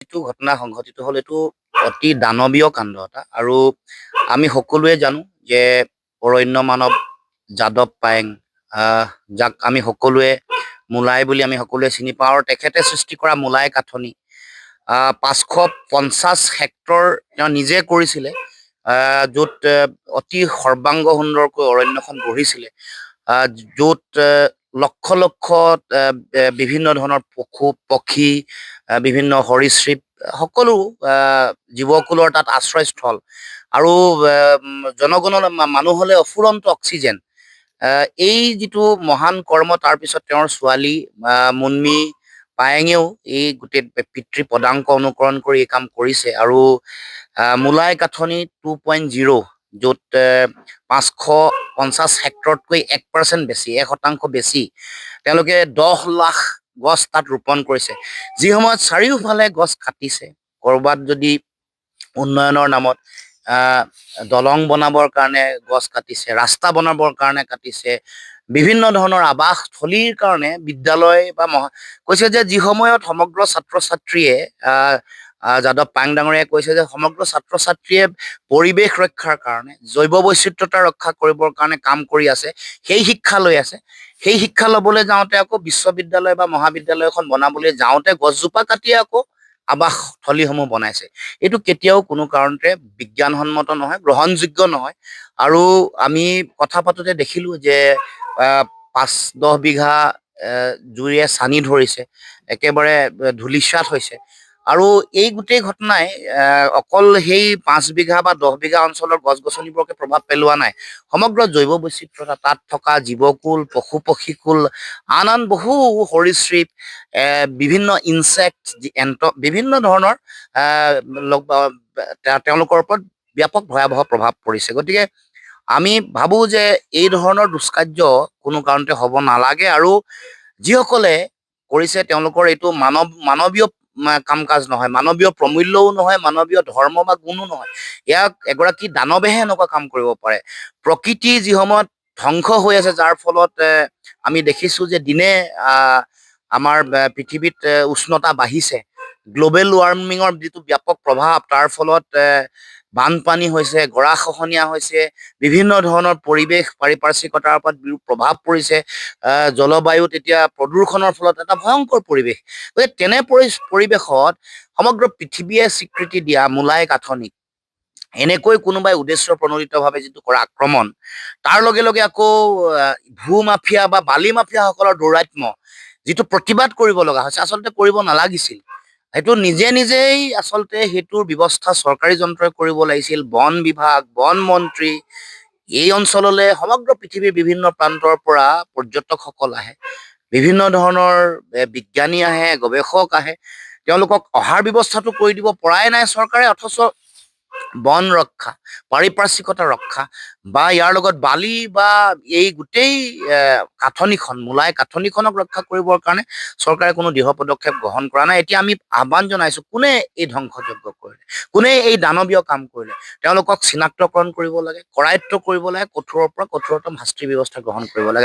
যিটো ঘটনা সংঘটিত হ'ল এইটো অতি দানৱীয় কাণ্ড এটা আৰু আমি সকলোৱে জানো যে অৰণ্য মানৱ যাদৱ পায়েং যাক আমি সকলোৱে মোলাই বুলি আমি সকলোৱে চিনি পাওঁ আৰু তেখেতে সৃষ্টি কৰা মোলাই কাঠনি 550 হেক্টৰ তেওঁ নিজে কৰিছিলে য'ত অতি সৰ্বাংগ সুন্দৰকৈ অৰণ্যখন গঢ়িছিলে য'ত লক্ষ লক্ষ বিভিন্ন ধৰণৰ পশু পক্ষী বিভিন্ন সৰীসৃপ সকলো জীৱকুলৰ তাত আশ্ৰয়স্থল আৰু জনগণৰ মানুহলৈ অফুৰন্ত অক্সিজেন এই যিটো মহান কৰ্ম তাৰপিছত তেওঁৰ ছোৱালী মুন্মী পায়েঙেও এই গোটেই পিতৃ পদাংক অনুকৰণ কৰি এই কাম কৰিছে আৰু মোলাই কাঠনি 2.0 য'ত 550 হেক্টৰতকৈ 1% বেছি 1% বেছি তেওঁলোকে 10 লাখ গছ তাত ৰোপণ কৰিছে যি সময়ত চাৰিওফালে গছ কাটিছে কৰবাত যদি উন্নয়নৰ নামত দলং বনাবৰ কাৰণে গছ কাটিছে ৰাস্তা বনাবৰ কাৰণে কাটিছে বিভিন্ন ধৰণৰ আৱাসস্থলীৰ কাৰণে বিদ্যালয় বা কৈছে যে যি সময়ত সমগ্ৰ ছাত্ৰ ছাত্ৰীয়ে যাদৱ পায়েং ডাঙৰীয়াই কৈছে যে সমগ্ৰ ছাত্ৰ ছাত্ৰীয়ে পৰিৱেশ ৰক্ষাৰ কাৰণে জৈৱ বৈচিত্ৰতা ৰক্ষা কৰিবৰ কাৰণে কাম কৰি আছে সেই শিক্ষা লৈ আছে সেই শিক্ষা ল'বলৈ যাওঁতে আকৌ বিশ্ববিদ্যালয় বা মহাবিদ্যালয়খন বনাবলৈ যাওঁতে গছজোপা কাটি আকৌ আৱাসস্থলীসমূহ বনাইছে এইটো কেতিয়াও কোনো কাৰণতে বিজ্ঞানসন্মত নহয় গ্ৰহণযোগ্য নহয় আৰু আমি কথা পাতোতে দেখিলো যে 5-10 বিঘা জুইৰে চানি ধৰিছে একেবাৰে ধূলিসাৎ হৈছে আৰু এই গোটেই ঘটনাই অকল সেই 5 বিঘা বা 10 বিঘা অঞ্চলৰ গছ গছনিবোৰকে প্ৰভাৱ পেলোৱা নাই সমগ্ৰ জৈৱ বৈচিত্ৰতা তাত থকা জীৱকুল পশু পক্ষীকুল আন বহু সৰীসৃপ বিভিন্ন ইনচেক্ট বিভিন্ন ধৰণৰ তেওঁলোকৰ ওপৰত ব্যাপক ভয়াৱহ প্ৰভাৱ পৰিছে গতিকে আমি ভাবো যে এই ধৰণৰ দুষ্কাৰ্য কোনো কাৰণতে হ'ব নালাগে আৰু যিসকলে কৰিছে তেওঁলোকৰ এইটো মানৱীয় কাম কাজ নহয় মানৱীয় প্ৰমূল্যও নহয় মানৱীয় ধৰ্ম বা গুণো নহয় ইয়াক এগৰাকী দানৱেহে এনেকুৱা কাম কৰিব পাৰে প্ৰকৃতি যি সময়ত ধ্বংস হৈ আছে যাৰ ফলত আমি দেখিছো যে দিনে আমাৰ পৃথিৱীত উষ্ণতা বাঢ়িছে গ্ল'বেল ৱাৰ্মিঙৰ যিটো ব্যাপক প্ৰভাৱ তাৰ ফলত বানপানী হৈছে গৰাখহনীয়া হৈছে বিভিন্ন ধৰণৰ পৰিৱেশ পাৰিপাৰ্শ্বিকতাৰ ওপৰত বিৰূপ প্ৰভাৱ পৰিছে জলবায়ুত এতিয়া প্ৰদূষণৰ ফলত এটা ভয়ংকৰ পৰিৱেশ গতিকে তেনে পৰিৱেশত সমগ্ৰ পৃথিৱীয়ে স্বীকৃতি দিয়া মোলাই কাঠনি এনেকৈ কোনোবাই উদ্দেশ্য প্ৰণোদিতভাৱে যিটো কৰা আক্ৰমণ তাৰ লগে লগে আকৌ ভূ মাফিয়া বা বালি মাফিয়াসকলৰ দৌৰাত্ম্য যিটো প্ৰতিবাদ কৰিব লগা হৈছে আচলতে কৰিব নালাগিছিল সেইটো নিজেই আচলতে সেইটোৰ ব্যৱস্থা চৰকাৰী যন্ত্ৰই কৰিব লাগিছিল বন বিভাগ বন মন্ত্ৰী এই অঞ্চললৈ সমগ্ৰ পৃথিৱীৰ বিভিন্ন প্ৰান্তৰ পৰা পৰ্যটকসকল আহে বিভিন্ন ধৰণৰ বিজ্ঞানী আহে গৱেষক আহে তেওঁলোকক অহাৰ ব্যৱস্থাটো কৰি দিব পৰাই নাই চৰকাৰে অথচ বন ৰক্ষা পাৰিপাৰ্শ্বিকতা ৰক্ষা বা ইয়াৰ লগত বালি বা এই গোটেই কাঠনিখন মোলাই কাঠনিখনক ৰক্ষা কৰিবৰ কাৰণে চৰকাৰে কোনো দৃঢ় পদক্ষেপ গ্ৰহণ কৰা নাই এতিয়া আমি আহ্বান জনাইছো কোনে এই ধ্বংসযজ্ঞ কৰিলে কোনে এই দানৱীয় কাম কৰিলে তেওঁলোকক চিনাক্তকৰণ কৰিব লাগে কৰায়ত্ব কৰিব লাগে কঠোৰৰ পৰা কঠোৰতম শাস্তিৰ ব্যৱস্থা গ্ৰহণ কৰিব লাগে